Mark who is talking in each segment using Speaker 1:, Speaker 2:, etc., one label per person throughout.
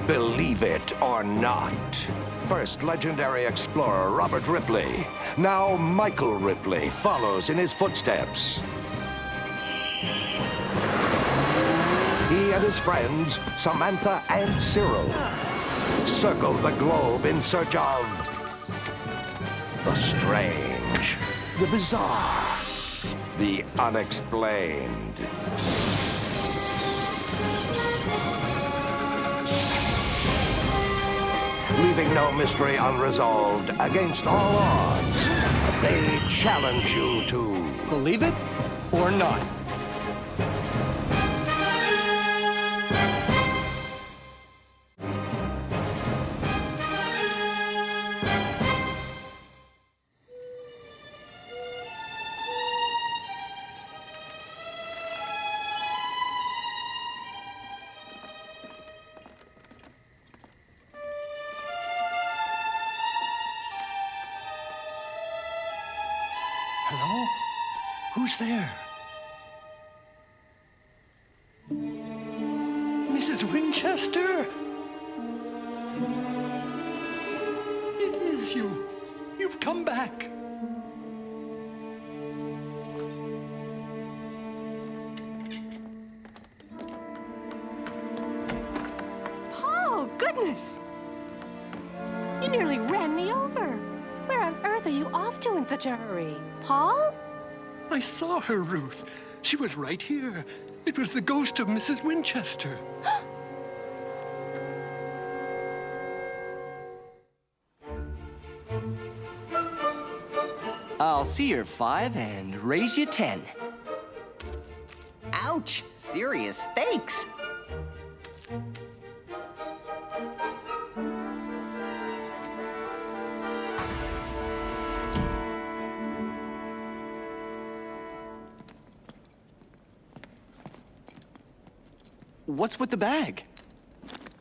Speaker 1: Believe it or not. First, legendary explorer Robert Ripley. Now, Michael Ripley follows in his footsteps. He and his friends, Samantha and Cyril, circle the globe in search of the strange, the bizarre, the unexplained. Leaving no mystery unresolved, against all odds, they challenge you to
Speaker 2: believe it or not. Hello? Who's there? Mrs. Winchester? It is you. You've come back.
Speaker 3: Paul, goodness! You nearly ran me over. Where on earth are you off to in such a hurry? Paul?
Speaker 2: I saw her, Ruth. She was right here. It was the ghost of Mrs. Winchester.
Speaker 4: I'll see your 5 and raise you 10.
Speaker 5: Ouch! Serious stakes.
Speaker 4: What's with the bag?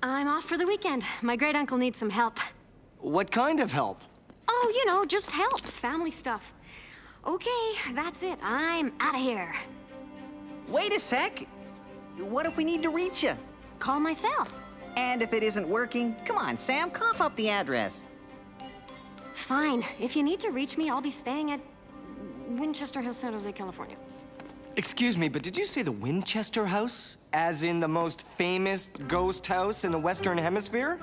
Speaker 3: I'm off for the weekend. My great-uncle needs some help.
Speaker 4: What kind of help?
Speaker 3: Oh, you know, just help. Family stuff. Okay, that's it. I'm out of here.
Speaker 5: Wait a sec. What if we need to reach you?
Speaker 3: Call my cell.
Speaker 5: And if it isn't working, come on, Sam, cough up the address.
Speaker 3: Fine. If you need to reach me, I'll be staying at Winchester House, San Jose, California.
Speaker 4: Excuse me, but did you say the Winchester House? As in the most famous ghost house in the Western Hemisphere?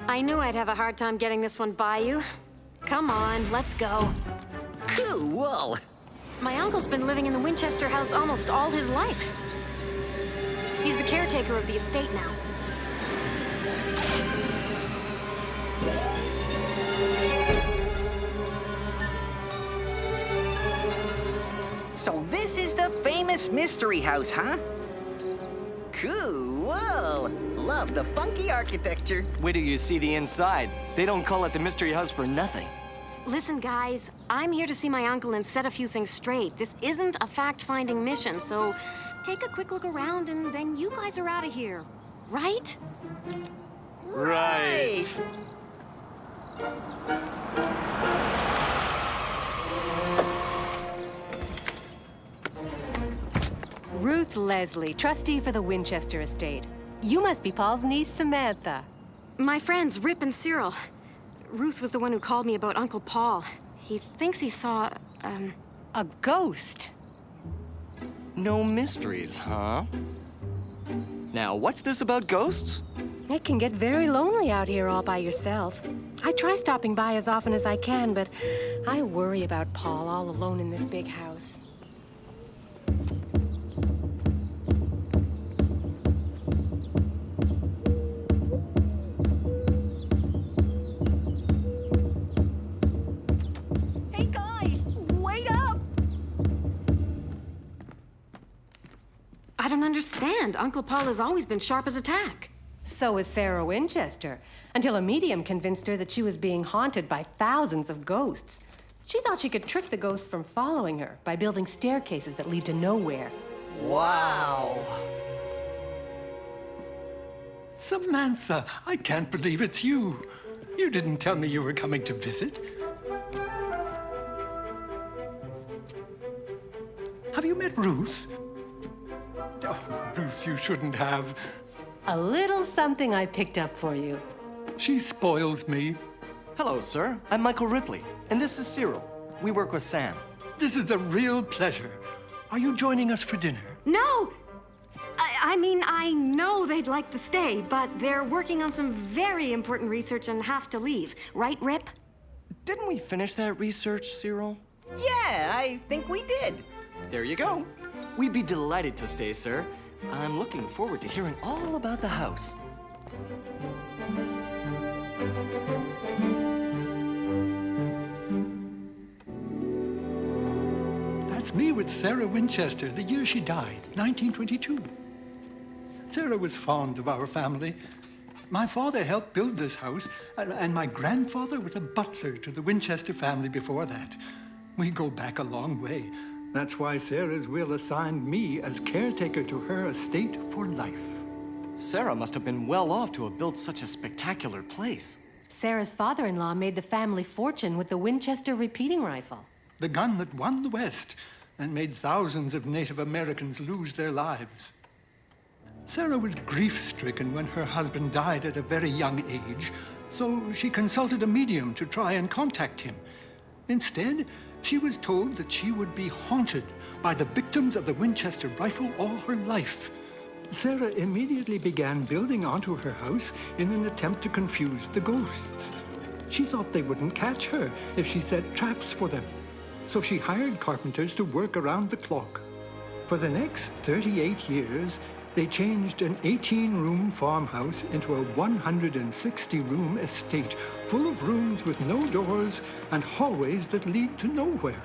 Speaker 3: I knew I'd have a hard time getting this one by you. Come on, let's go.
Speaker 5: Cool.
Speaker 3: My uncle's been living in the Winchester House almost all his life. He's the caretaker of the estate now.
Speaker 5: So this is the famous mystery house, huh? Cool. Love the funky architecture.
Speaker 4: Wait till you see the inside. They don't call it the Mystery House for nothing.
Speaker 3: Listen, guys, I'm here to see my uncle and set a few things straight. This isn't a fact-finding mission, so take a quick look around and then you guys are out of here. Right?
Speaker 4: Right.
Speaker 6: Ruth Leslie, trustee for the Winchester estate. You must be Paul's niece, Samantha.
Speaker 3: My friends, Rip and Cyril. Ruth was the one who called me about Uncle Paul. He thinks he saw,
Speaker 6: A ghost.
Speaker 4: No mysteries, huh? Now, what's this about ghosts?
Speaker 6: It can get very lonely out here all by yourself. I try stopping by as often as I can, but I worry about Paul all alone in this big house.
Speaker 5: Hey, guys, wait up!
Speaker 3: I don't understand. Uncle Paul has always been sharp as a tack.
Speaker 6: So was Sarah Winchester, until a medium convinced her that she was being haunted by thousands of ghosts. She thought she could trick the ghosts from following her by building staircases that lead to nowhere.
Speaker 5: Wow.
Speaker 2: Samantha, I can't believe it's you. You didn't tell me you were coming to visit. Have you met Ruth? Oh, Ruth, you shouldn't have.
Speaker 6: A little something I picked up for you.
Speaker 2: She spoils me.
Speaker 4: Hello, sir. I'm Michael Ripley, and this is Cyril. We work with Sam.
Speaker 2: This is a real pleasure. Are you joining us for dinner?
Speaker 3: No! I mean, I know they'd like to stay, but they're working on some very important research and have to leave. Right, Rip?
Speaker 4: Didn't we finish that research, Cyril?
Speaker 5: Yeah, I think we did.
Speaker 4: There you go. We'd be delighted to stay, sir. I'm looking forward to hearing all about the house.
Speaker 2: That's me with Sarah Winchester, the year she died, 1922. Sarah was fond of our family. My father helped build this house, and my grandfather was a butler to the Winchester family before that. We go back a long way. That's why Sarah's will assigned me as caretaker to her estate for life.
Speaker 4: Sarah must have been well off to have built such a spectacular place.
Speaker 6: Sarah's father-in-law made the family fortune with the Winchester repeating rifle.
Speaker 2: The gun that won the West and made thousands of Native Americans lose their lives. Sarah was grief-stricken when her husband died at a very young age, so she consulted a medium to try and contact him. Instead, she was told that she would be haunted by the victims of the Winchester rifle all her life. Sarah immediately began building onto her house in an attempt to confuse the ghosts. She thought they wouldn't catch her if she set traps for them, so she hired carpenters to work around the clock. For the next 38 years, they changed an 18-room farmhouse into a 160-room estate full of rooms with no doors and hallways that lead to nowhere.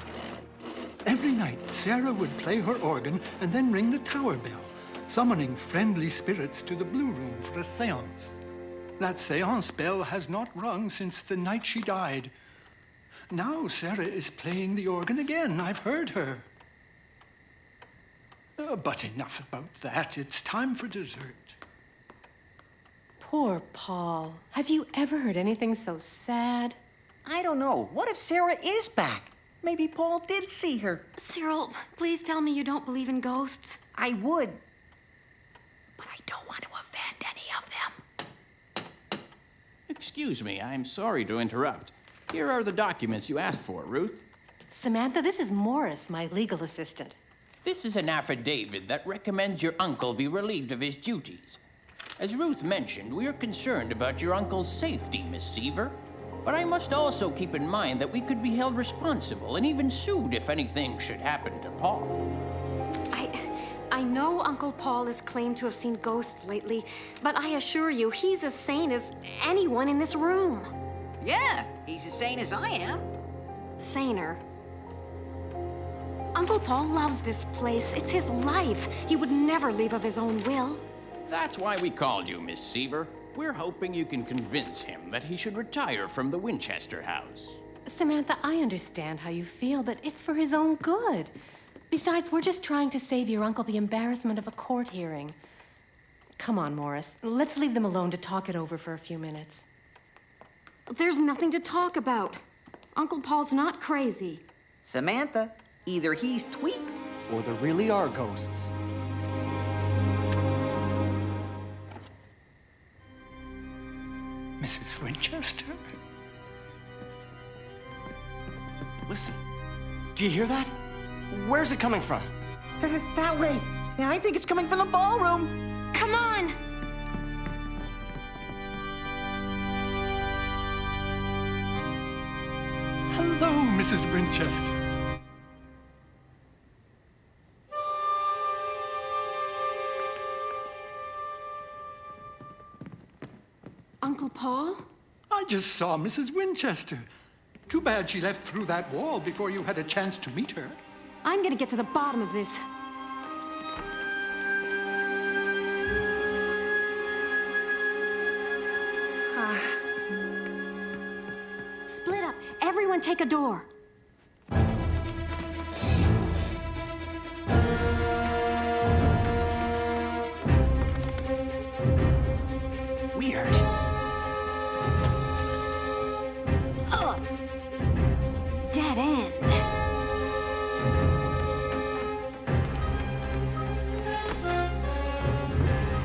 Speaker 2: Every night, Sarah would play her organ and then ring the tower bell, summoning friendly spirits to the Blue Room for a séance. That séance bell has not rung since the night she died. Now Sarah is playing the organ again. I've heard her. But enough about that. It's time for dessert.
Speaker 6: Poor Paul. Have you ever heard anything so sad?
Speaker 5: I don't know. What if Sarah is back? Maybe Paul did see her.
Speaker 3: Cyril, please tell me you don't believe in ghosts.
Speaker 5: I would. But I don't want to offend any of them.
Speaker 7: Excuse me, I'm sorry to interrupt. Here are the documents you asked for, Ruth.
Speaker 6: Samantha, this is Morris, my legal assistant.
Speaker 7: This is an affidavit that recommends your uncle be relieved of his duties. As Ruth mentioned, we are concerned about your uncle's safety, Miss Seaver. But I must also keep in mind that we could be held responsible and even sued if anything should happen to Paul.
Speaker 3: I know Uncle Paul has claimed to have seen ghosts lately, but I assure you, he's as sane as anyone in this room.
Speaker 5: Yeah, he's as sane as I am.
Speaker 3: Saner. Uncle Paul loves this place. It's his life. He would never leave of his own will.
Speaker 7: That's why we called you, Miss Seaver. We're hoping you can convince him that he should retire from the Winchester house.
Speaker 6: Samantha, I understand how you feel, but it's for his own good. Besides, we're just trying to save your uncle the embarrassment of a court hearing. Come on, Morris. Let's leave them alone to talk it over for a few minutes.
Speaker 3: There's nothing to talk about. Uncle Paul's not crazy.
Speaker 5: Samantha, either he's tweaked.
Speaker 4: Or there really are ghosts.
Speaker 2: Mrs. Winchester?
Speaker 4: Listen, do you hear that? Where's it coming from?
Speaker 5: That way. Yeah, I think it's coming from the ballroom.
Speaker 3: Come on!
Speaker 2: Hello, Mrs. Winchester.
Speaker 3: Uncle Paul?
Speaker 2: I just saw Mrs. Winchester. Too bad she left through that wall before you had a chance to meet her.
Speaker 3: I'm gonna get to the bottom of this. Split up. Everyone take a door.
Speaker 4: Weird.
Speaker 3: Dead end.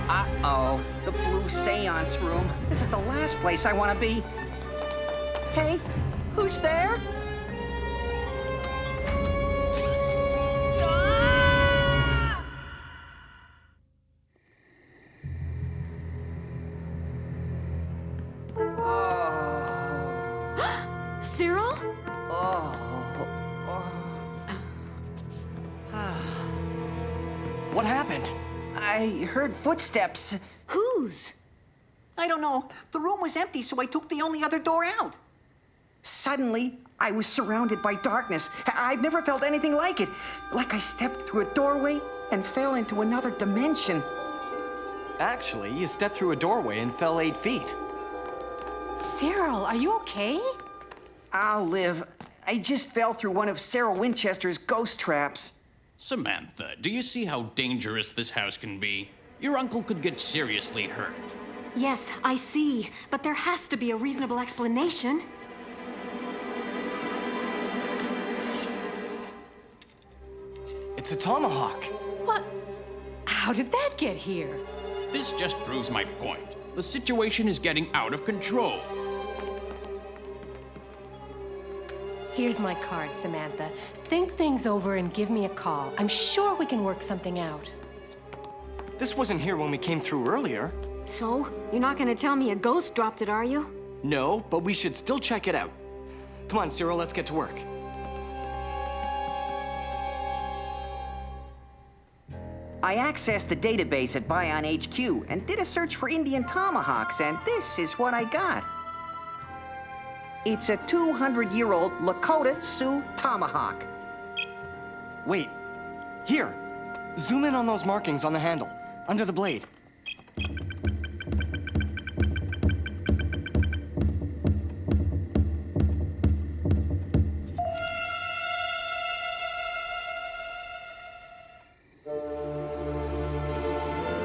Speaker 5: Uh-oh. aunt's room. This is the last place I want to be. Hey, who's there? Ah!
Speaker 3: Cyril?
Speaker 4: What happened?
Speaker 5: I heard footsteps.
Speaker 3: Whose?
Speaker 5: I don't know. The room was empty, so I took the only other door out. Suddenly, I was surrounded by darkness. I've never felt anything like it. Like I stepped through a doorway and fell into another dimension.
Speaker 4: Actually, you stepped through a doorway and fell 8 feet.
Speaker 6: Cyril, are you okay?
Speaker 5: I'll live. I just fell through one of Sarah Winchester's ghost traps.
Speaker 7: Samantha, do you see how dangerous this house can be? Your uncle could get seriously hurt.
Speaker 3: Yes, I see. But there has to be a reasonable explanation.
Speaker 4: It's a tomahawk.
Speaker 6: What? How did that get here?
Speaker 7: This just proves my point. The situation is getting out of control.
Speaker 6: Here's my card, Samantha. Think things over and give me a call. I'm sure we can work something out.
Speaker 4: This wasn't here when we came through earlier.
Speaker 3: So, you're not gonna tell me a ghost dropped it, are you?
Speaker 4: No, but we should still check it out. Come on, Cyril, let's get to work.
Speaker 5: I accessed the database at Bion HQ and did a search for Indian tomahawks, and this is what I got. It's a 200-year-old Lakota Sioux tomahawk.
Speaker 4: Wait. Here. Zoom in on those markings on the handle, under the blade.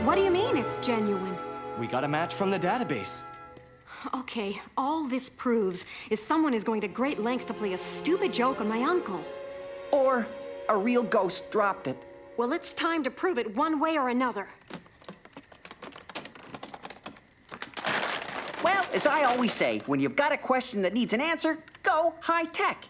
Speaker 3: What do you mean it's genuine?
Speaker 4: We got a match from the database.
Speaker 3: Okay, all this proves is someone is going to great lengths to play a stupid joke on my uncle.
Speaker 5: Or a real ghost dropped it.
Speaker 3: Well, it's time to prove it one way or another.
Speaker 5: Well, as I always say, when you've got a question that needs an answer, go high tech.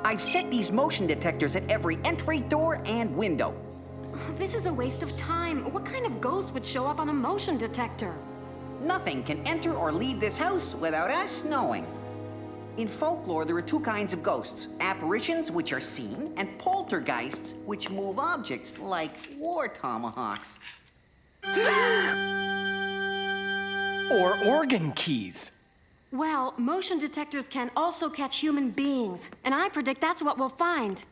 Speaker 5: I've set these motion detectors at every entry, door, and window.
Speaker 3: This is a waste of time. What kind of ghost would show up on a motion detector?
Speaker 5: Nothing can enter or leave this house without us knowing. In folklore, there are two kinds of ghosts: apparitions, which are seen, and poltergeists, which move objects, like war tomahawks.
Speaker 4: Or organ keys.
Speaker 3: Well, motion detectors can also catch human beings, and I predict that's what we'll find.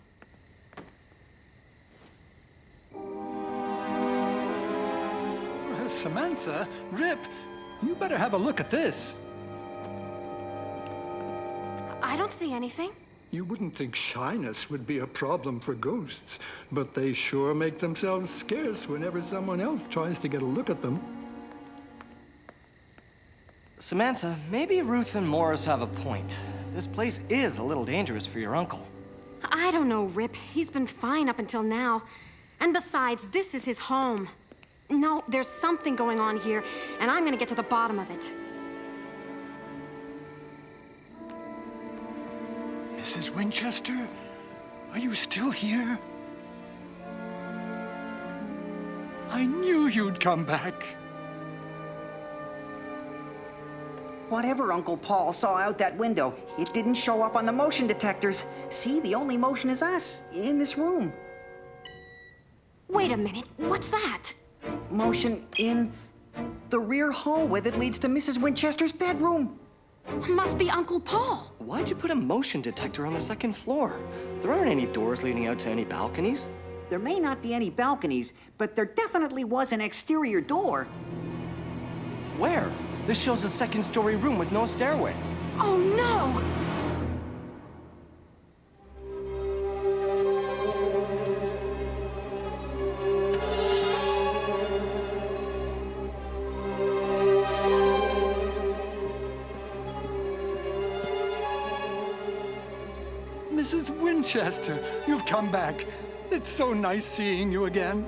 Speaker 2: Samantha, Rip, you better have a look at this.
Speaker 3: I don't see anything.
Speaker 2: You wouldn't think shyness would be a problem for ghosts, but they sure make themselves scarce whenever someone else tries to get a look at them.
Speaker 4: Samantha, maybe Ruth and Morris have a point. This place is a little dangerous for your uncle.
Speaker 3: I don't know, Rip. He's been fine up until now. And besides, this is his home. No, there's something going on here, and I'm gonna get to the bottom of it.
Speaker 2: Mrs. Winchester, are you still here? I knew you'd come back.
Speaker 5: Whatever Uncle Paul saw out that window, it didn't show up on the motion detectors. See, the only motion is us, in this room.
Speaker 3: Wait a minute, what's that?
Speaker 5: Motion in the rear hallway that leads to Mrs. Winchester's bedroom.
Speaker 3: Must be Uncle Paul.
Speaker 4: Why'd you put a motion detector on the second floor? There aren't any doors leading out to any balconies.
Speaker 5: There may not be any balconies, but there definitely was an exterior door.
Speaker 4: Where? This shows a second-story room with no stairway.
Speaker 3: Oh, no!
Speaker 2: Mrs. Winchester, you've come back. It's so nice seeing you again.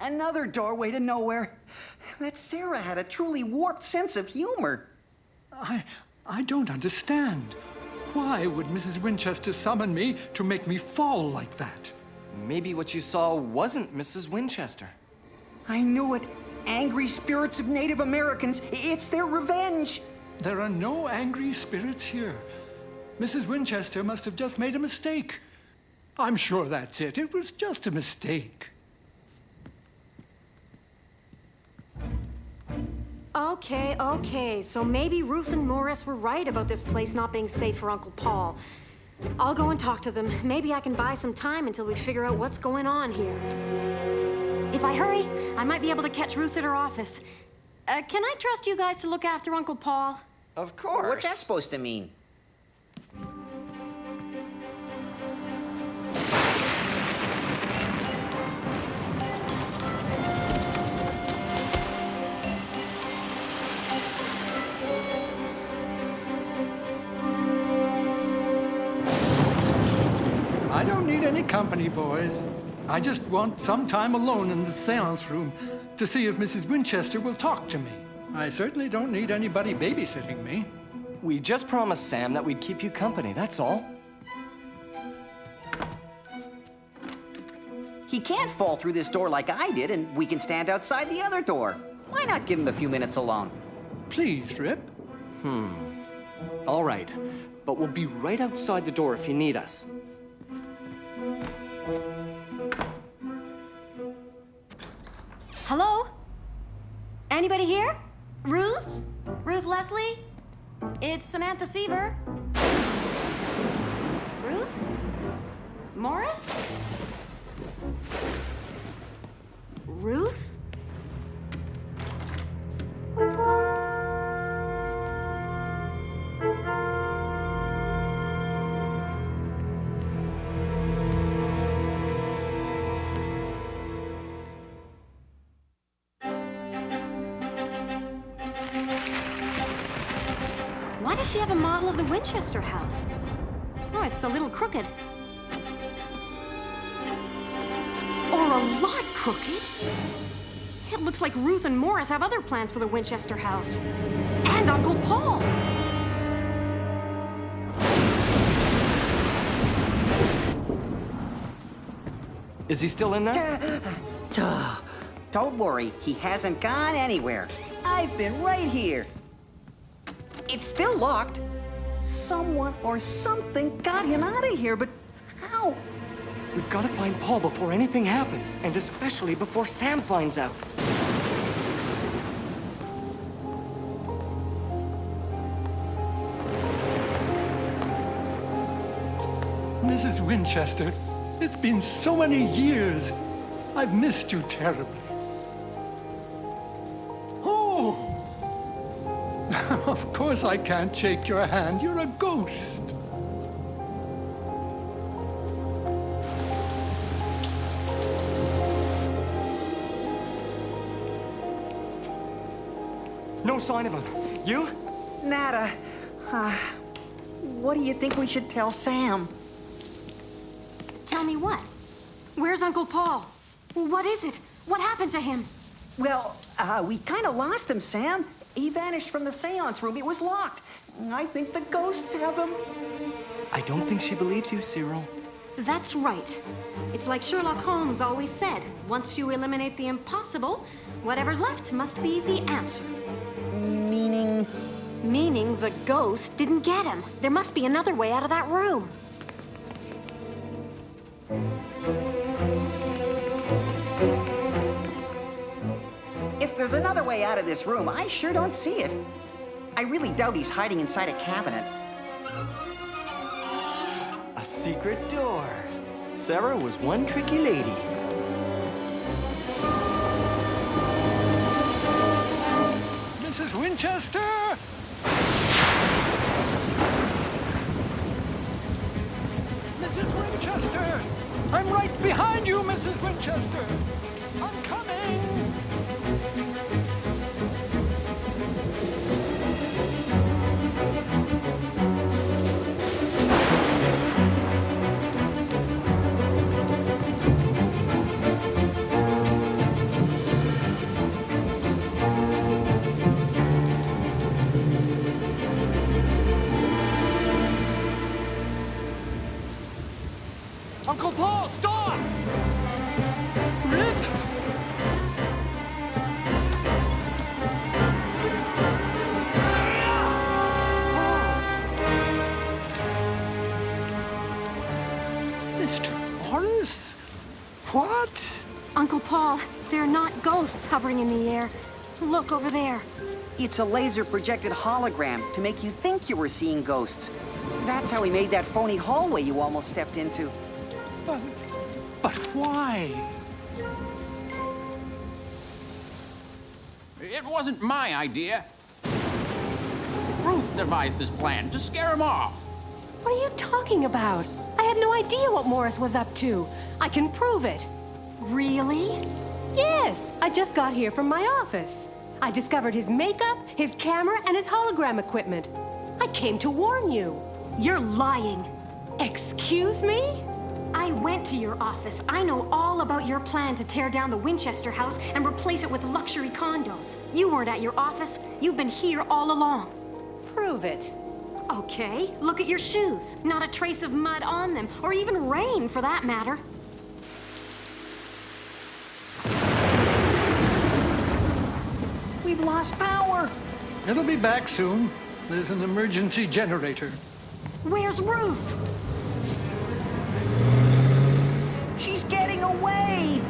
Speaker 5: Another doorway to nowhere. That Sarah had a truly warped sense of humor.
Speaker 2: I don't understand. Why would Mrs. Winchester summon me to make me fall like that?
Speaker 4: Maybe what you saw wasn't Mrs. Winchester.
Speaker 5: I knew it. Angry spirits of Native Americans. It's their revenge.
Speaker 2: There are no angry spirits here. Mrs. Winchester must have just made a mistake. I'm sure that's it. It was just a mistake.
Speaker 3: Okay. So maybe Ruth and Morris were right about this place not being safe for Uncle Paul. I'll go and talk to them. Maybe I can buy some time until we figure out what's going on here. If I hurry, I might be able to catch Ruth at her office. Can I trust you guys to look after Uncle Paul?
Speaker 4: Of course.
Speaker 5: What's that supposed to mean?
Speaker 2: I don't need any company, boys. I just want some time alone in the seance room to see if Mrs. Winchester will talk to me. I certainly don't need anybody babysitting me.
Speaker 4: We just promised Sam that we'd keep you company, that's all.
Speaker 5: He can't fall through this door like I did, and we can stand outside the other door. Why not give him a few minutes alone?
Speaker 2: Please, Rip.
Speaker 4: All right, but we'll be right outside the door if you need us.
Speaker 3: Hello? Anybody here? Ruth? Ruth Leslie? It's Samantha Seaver. Ruth? Morris? Ruth? Why does she have a model of the Winchester house? Oh, it's a little crooked. Or a lot crooked. It looks like Ruth and Morris have other plans for the Winchester house. And Uncle Paul.
Speaker 4: Is he still in there?
Speaker 5: Don't worry, he hasn't gone anywhere. I've been right here. It's still locked. Someone or something got him out of here, but how?
Speaker 4: We've got to find Paul before anything happens, and especially before Sam finds out.
Speaker 2: Mrs. Winchester, it's been so many years. I've missed you terribly. Oh! Of course I can't shake your hand. You're a ghost.
Speaker 4: No sign of him. You?
Speaker 5: Nada. What do you think we should tell Sam?
Speaker 3: Tell me what? Where's Uncle Paul? What is it? What happened to him?
Speaker 5: Well, we kind of lost him, Sam. He vanished from the seance room. It was locked. I think the ghosts have him.
Speaker 4: I don't think she believes you, Cyril.
Speaker 3: That's right. It's like Sherlock Holmes always said. Once you eliminate the impossible, whatever's left must be the answer.
Speaker 5: Meaning?
Speaker 3: Meaning the ghost didn't get him. There must be another way out of that room.
Speaker 5: If there's another way out of this room, I sure don't see it. I really doubt he's hiding inside a cabinet.
Speaker 4: A secret door. Sarah was one tricky lady.
Speaker 2: Mrs. Winchester! behind you, Mrs. Winchester. I'm coming.
Speaker 4: Uncle Paul, stop!
Speaker 2: Rip! Mr. Morris? What?
Speaker 3: Uncle Paul, they're not ghosts hovering in the air. Look over there.
Speaker 5: It's a laser-projected hologram to make you think you were seeing ghosts. That's how he made that phony hallway you almost stepped into.
Speaker 2: But why?
Speaker 7: It wasn't my idea. Ruth devised this plan to scare him off.
Speaker 6: What are you talking about? I had no idea what Morris was up to. I can prove it.
Speaker 3: Really?
Speaker 6: Yes, I just got here from my office. I discovered his makeup, his camera, and his hologram equipment. I came to warn you.
Speaker 3: You're lying.
Speaker 6: Excuse me?
Speaker 3: I went to your office. I know all about your plan to tear down the Winchester house and replace it with luxury condos. You weren't at your office. You've been here all along.
Speaker 6: Prove it.
Speaker 3: Okay, look at your shoes. Not a trace of mud on them, or even rain for that matter.
Speaker 5: We've lost power.
Speaker 2: It'll be back soon. There's an emergency generator.
Speaker 3: Where's Ruth?
Speaker 5: She's getting away.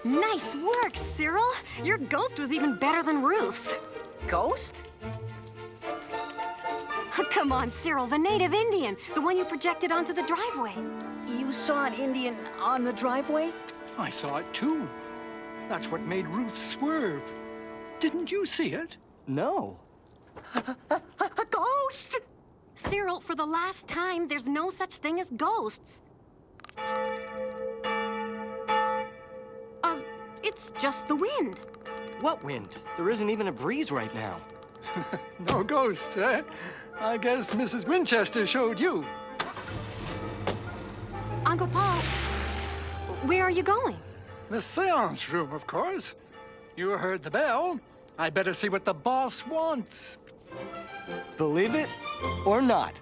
Speaker 3: Nice work, Cyril. Your ghost was even better than Ruth's.
Speaker 5: Ghost?
Speaker 3: Come on, Cyril, the native Indian, the one you projected onto the driveway.
Speaker 5: You saw an Indian on the driveway?
Speaker 2: I saw it too. That's what made Ruth swerve. Didn't you see it?
Speaker 4: No.
Speaker 5: A ghost?
Speaker 3: Cyril, for the last time, there's no such thing as ghosts. It's just the wind.
Speaker 4: What wind? There isn't even a breeze right now.
Speaker 2: No ghosts, eh? I guess Mrs. Winchester showed you.
Speaker 3: Uncle Paul, where are you going?
Speaker 2: The seance room, of course. You heard the bell. I better see what the boss wants.
Speaker 4: Believe it or not,